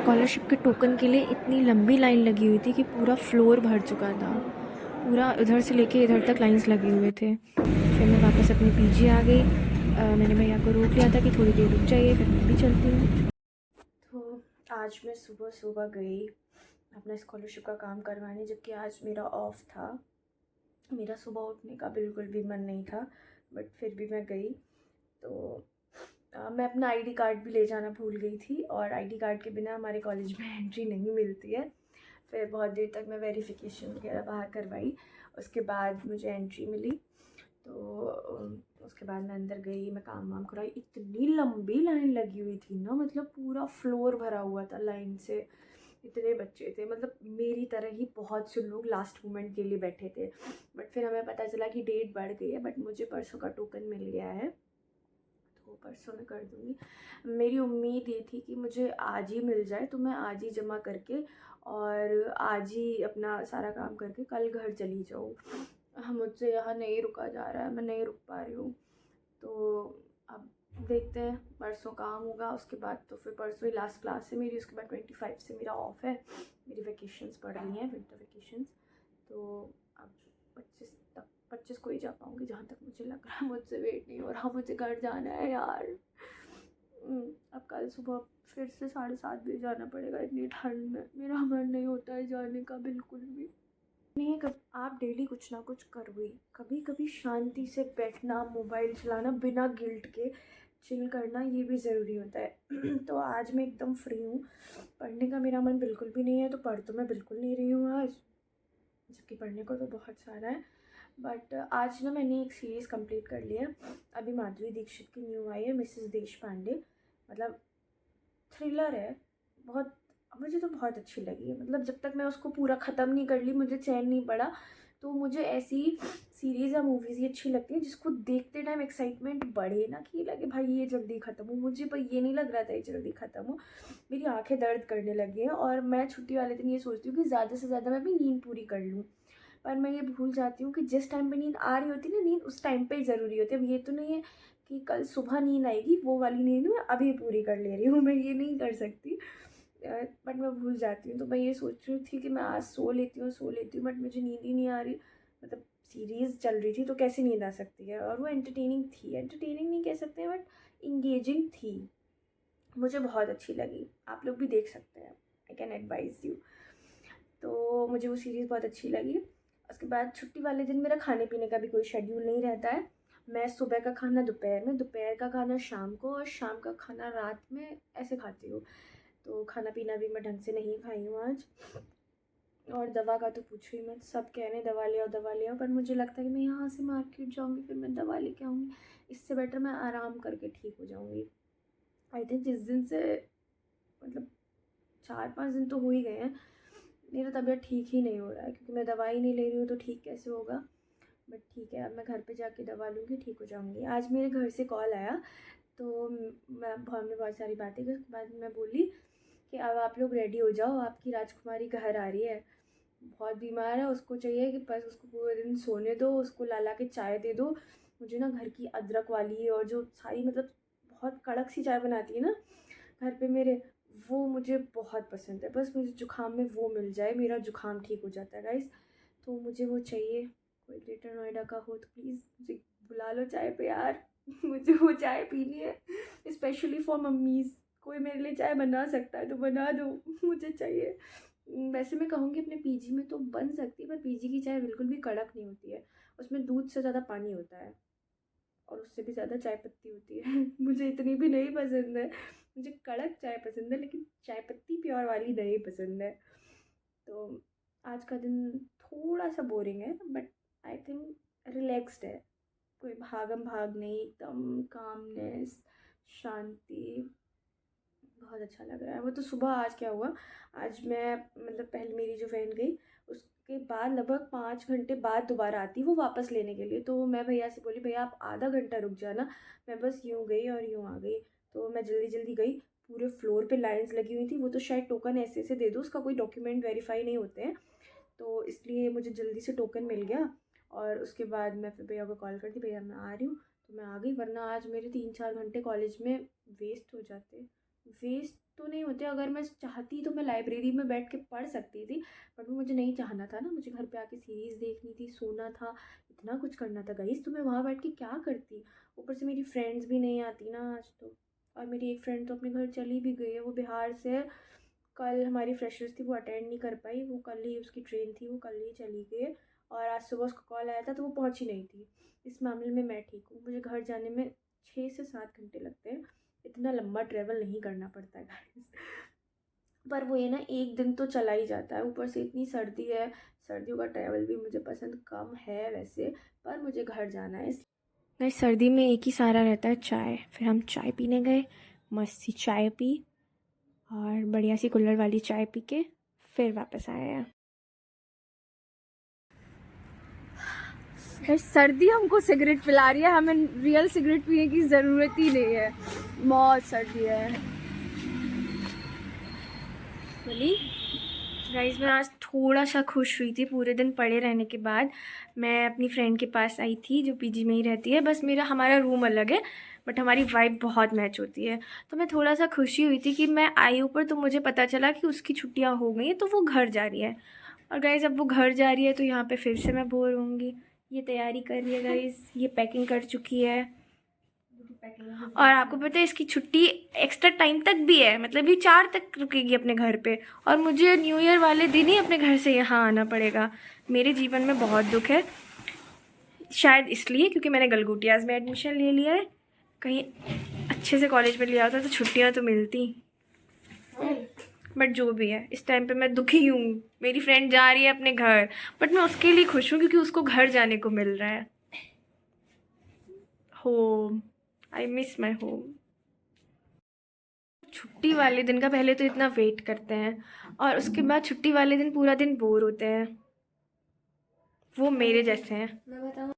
Scholarship के token के लिए इतनी लंबी लाइन लगी हुई थी कि पूरा फ्लोर भर चुका था। पूरा इधर से लेके इधर तक लाइंस लगे हुए थे। फिर मैं वापस अपने पीजी आ गई। मैंने भैया को रोक लिया था कि थोड़ी देर रुक जाइए, फिर मैं भी चलती हूँ। तो आज मैं सुबह सुबह गई अपना स्कॉलरशिप का काम करवाने, जबकि आज मेरा ऑफ था। मेरा सुबह उठने का बिल्कुल भी मन नहीं था, बट फिर भी मैं गई। तो मैं अपना आईडी कार्ड भी ले जाना भूल गई थी, और आईडी कार्ड के बिना हमारे कॉलेज में एंट्री नहीं मिलती है। फिर बहुत देर तक मैं वेरिफिकेशन वगैरह बाहर करवाई, उसके बाद मुझे एंट्री मिली। तो उसके बाद मैं अंदर गई, मैं काम वाम कराई। इतनी लंबी लाइन लगी हुई थी ना, मतलब पूरा फ्लोर भरा हुआ था लाइन से। इतने बच्चे थे, मतलब मेरी तरह ही बहुत से लोग लास्ट मोमेंट के लिए बैठे थे। बट फिर हमें पता चला कि डेट बढ़ गई है, बट मुझे परसों का टोकन मिल गया है, तो परसों मैं कर दूँगी। मेरी उम्मीद ये थी कि मुझे आज ही मिल जाए, तो मैं आज ही जमा करके और आज ही अपना सारा काम करके कल घर चली जाऊँ। मुझसे यहाँ नहीं रुका जा रहा है, मैं नहीं रुक पा रही हूँ। तो अब देखते हैं, परसों काम होगा, उसके बाद तो फिर परसों ही लास्ट क्लास है मेरी। उसके बाद 25 से मेरा ऑफ है, मेरी वैकेशंस पड़ रही हैं, विंटर वैकेशंस। तो अब 25 तक, 25 को ही जा पाऊँगी जहाँ तक मुझे लग रहा है। मुझसे वेट नहीं हो रहा, मुझे घर जाना है यार। अब कल सुबह फिर से 7:30 बजे जाना पड़ेगा इतनी ठंड में। मेरा मन नहीं होता है जाने का बिल्कुल भी नहीं। कब आप डेली कुछ ना कुछ करो ही, कभी कभी शांति से बैठना, मोबाइल चलाना बिना गिल्ट के, चिल करना, ये भी ज़रूरी होता है। तो आज मैं एकदम फ्री हूँ, पढ़ने का मेरा मन बिल्कुल भी नहीं है, तो पढ़ तो मैं बिल्कुल नहीं रही हूँ आज, जबकि पढ़ने को तो बहुत सारा है। बट आज ना मैंने एक सीरीज़ कंप्लीट कर लिया। अभी माधुरी दीक्षित की न्यू आई है, मिसेस देशपांडे। मतलब थ्रिलर है बहुत। मुझे तो बहुत अच्छी लगी है, मतलब जब तक मैं उसको पूरा ख़त्म नहीं कर ली मुझे चैन नहीं पड़ा। तो मुझे ऐसी सीरीज़ या मूवीज़ ही अच्छी लगती है जिसको देखते टाइम एक्साइटमेंट बढ़े, ना कि लगे भाई ये जल्दी ख़त्म हो। मुझे पर ये नहीं लग रहा था ये जल्दी ख़त्म हो। मेरी आंखें दर्द करने लगी हैं, और मैं छुट्टी वाले दिन ये सोचती हूँ कि ज़्यादा से ज़्यादा मैं अपनी नींद पूरी कर लूँ। पर मैं ये भूल जाती हूँ कि जिस टाइम पे नींद आ रही होती है ना, नींद उस टाइम पे ही ज़रूरी होती है। अब ये तो नहीं है कि कल सुबह नींद आएगी, वो वाली नींद मैं अभी पूरी कर ले रही हूँ, मैं ये नहीं कर सकती। बट मैं भूल जाती हूँ। तो मैं ये सोच रही थी कि मैं आज सो लेती हूँ, सो लेती हूँ, बट मुझे नींद ही नहीं आ रही। मतलब सीरीज़ चल रही थी तो कैसे नींद आ सकती है, और वो एंटरटेनिंग थी। एंटरटेनिंग नहीं कह सकते हैं, बट इंगेजिंग थी। मुझे बहुत अच्छी लगी, आप लोग भी देख सकते हैं, आई कैन एडवाइज़ यू। तो मुझे वो सीरीज़ बहुत अच्छी लगी। उसके बाद छुट्टी वाले दिन मेरा खाने पीने का भी कोई शेड्यूल नहीं रहता है। मैं सुबह का खाना दोपहर में, दोपहर का खाना शाम को, और शाम का खाना रात में, ऐसे खाती हूँ। तो खाना पीना भी मैं ढंग से नहीं खाई हूँ आज। और दवा का तो पूछो ही मत, सब कह रहे हैं दवा ले आओ, दवा ले आओ, पर मुझे लगता है कि मैं यहाँ से मार्केट जाऊँगी फिर मैं दवा लेके आऊँगी, इससे बेटर मैं आराम करके ठीक हो जाऊँगी। आई थिंक जिस दिन से, मतलब 4-5 दिन तो हो ही गए हैं, मेरा तबीयत ठीक ही नहीं हो रहा है, क्योंकि मैं दवाई नहीं ले रही हूँ तो ठीक कैसे होगा। बट ठीक है, अब मैं घर पे जाके दवा लूँगी, ठीक हो जाऊँगी। आज मेरे घर से कॉल आया, तो मैं हमने बहुत सारी बातें की। उसके बाद मैं बोली कि अब आप लोग रेडी हो जाओ, आपकी राजकुमारी घर आ रही है। बहुत बीमार है, उसको चाहिए कि बस उसको पूरे दिन सोने दो, उसको ला ला के चाय दे दो। मुझे ना घर की अदरक वाली और जो सारी, मतलब बहुत कड़क सी चाय बनाती है ना घर पे मेरे, वो मुझे बहुत पसंद है। बस मुझे जुकाम में वो मिल जाए, मेरा जुकाम ठीक हो जाता है गाइस। तो मुझे वो चाहिए। कोई ग्रेटर नोएडा का हो तो प्लीज़ मुझे बुला लो चाय पे यार। मुझे वो चाय पीनी है, स्पेशली फॉर मम्मीज़। कोई मेरे लिए चाय बना सकता है तो बना दो, मुझे चाहिए। वैसे मैं कहूँगी अपने पीजी में तो बन सकती है, पर पीजी की चाय बिल्कुल भी कड़क नहीं होती है। उसमें दूध से ज़्यादा पानी होता है, और उससे भी ज़्यादा चाय पत्ती होती है। मुझे इतनी भी नहीं पसंद है। मुझे कड़क चाय पसंद है, लेकिन चाय पत्ती प्योर वाली नहीं पसंद है। तो आज का दिन थोड़ा सा बोरिंग है, बट आई थिंक रिलैक्स्ड है। कोई भागम भाग नहीं, एकदम कामनेस, शांति। बहुत अच्छा लग रहा है। वो तो सुबह आज क्या हुआ, आज मैं, मतलब पहले मेरी जो फ्रेंड गई, उसके बाद लगभग 5 घंटे बाद दोबारा आती वो वापस लेने के लिए। तो मैं भैया से बोली भैया आप आधा घंटा रुक जाना, मैं बस यूँ गई और यूँ आ गई। तो मैं जल्दी जल्दी गई, पूरे फ्लोर पे लाइंस लगी हुई थी। वो तो शायद टोकन ऐसे ऐसे दे दो, उसका कोई डॉक्यूमेंट वेरीफाई नहीं होते हैं, तो इसलिए मुझे जल्दी से टोकन मिल गया। और उसके बाद मैं फिर भैया को कॉल कर दी, भैया मैं आ रही हूँ, तो मैं आ गई। वरना आज मेरे 3-4 घंटे कॉलेज में वेस्ट हो जाते। वेस्ट तो नहीं होते, अगर मैं चाहती तो मैं लाइब्रेरी में बैठ के पढ़ सकती थी, बट वो मुझे नहीं चाहना था ना, मुझे घर पे आके सीरीज़ देखनी थी, सोना था, इतना कुछ करना था गाइस, तो मैं वहाँ बैठ के क्या करती। ऊपर से मेरी फ्रेंड्स भी नहीं आती ना आज तो, और मेरी एक फ्रेंड तो अपने घर चली भी गई है, वो बिहार से है। कल हमारी फ्रेशर्स थी, वो अटेंड नहीं कर पाई, वो कल ही उसकी ट्रेन थी, वो कल ही चली गई, और आज सुबह उसका कॉल आया था तो वो पहुँची नहीं थी। इस मामले में मैं ठीक हूँ, मुझे घर जाने में 6 से 7 घंटे लगते हैं, इतना लंबा ट्रैवल नहीं करना पड़ता है गाइस। पर वो ये ना एक दिन तो चला ही जाता है, ऊपर से इतनी सर्दी है, सर्दियों का ट्रैवल भी मुझे पसंद कम है वैसे, पर मुझे घर जाना है। नहीं, सर्दी में एक ही सहारा रहता है, चाय। फिर हम चाय पीने गए, मस्त सी चाय पी, और बढ़िया सी कुल्हड़ वाली चाय पी के फिर वापस आए हैं। सर्दी हमको सिगरेट पिला रही है, हमें रियल सिगरेट पीने की ज़रूरत ही नहीं है, बहुत सर्दी है। बोली गाइस, मैं आज थोड़ा सा खुश हुई थी पूरे दिन पड़े रहने के बाद। मैं अपनी फ्रेंड के पास आई थी जो पीजी में ही रहती है, बस हमारा रूम अलग है, बट हमारी वाइब बहुत मैच होती है। तो मैं थोड़ा सा खुशी हुई थी कि मैं आई ऊपर तो मुझे पता चला कि उसकी छुट्टियां हो गई हैं, तो वो घर जा रही है। और गाइस, अब वो घर जा रही है तो यहाँ पे फिर से मैं बोर होंगी। ये तैयारी कर रही है गाइस, ये पैकिंग कर चुकी है, और आपको पता है इसकी छुट्टी एक्स्ट्रा टाइम तक भी है, मतलब ये 4 तक रुकेगी अपने घर पे, और मुझे न्यू ईयर वाले दिन ही अपने घर से यहाँ आना पड़ेगा। मेरे जीवन में बहुत दुख है, शायद इसलिए क्योंकि मैंने गलगोटियाज़ में एडमिशन ले लिया है। कहीं अच्छे से कॉलेज में लिया होता तो छुट्टियाँ तो मिलती, बट जो भी है इस टाइम पे मैं दुखी हूँ। मेरी फ्रेंड जा रही है अपने घर, बट मैं उसके लिए खुश हूँ क्योंकि उसको घर जाने को मिल रहा है। Home, I miss my home. छुट्टी वाले दिन का पहले तो इतना वेट करते हैं, और उसके बाद छुट्टी वाले दिन पूरा दिन बोर होते हैं। वो मेरे जैसे हैं। मैं बताऊँ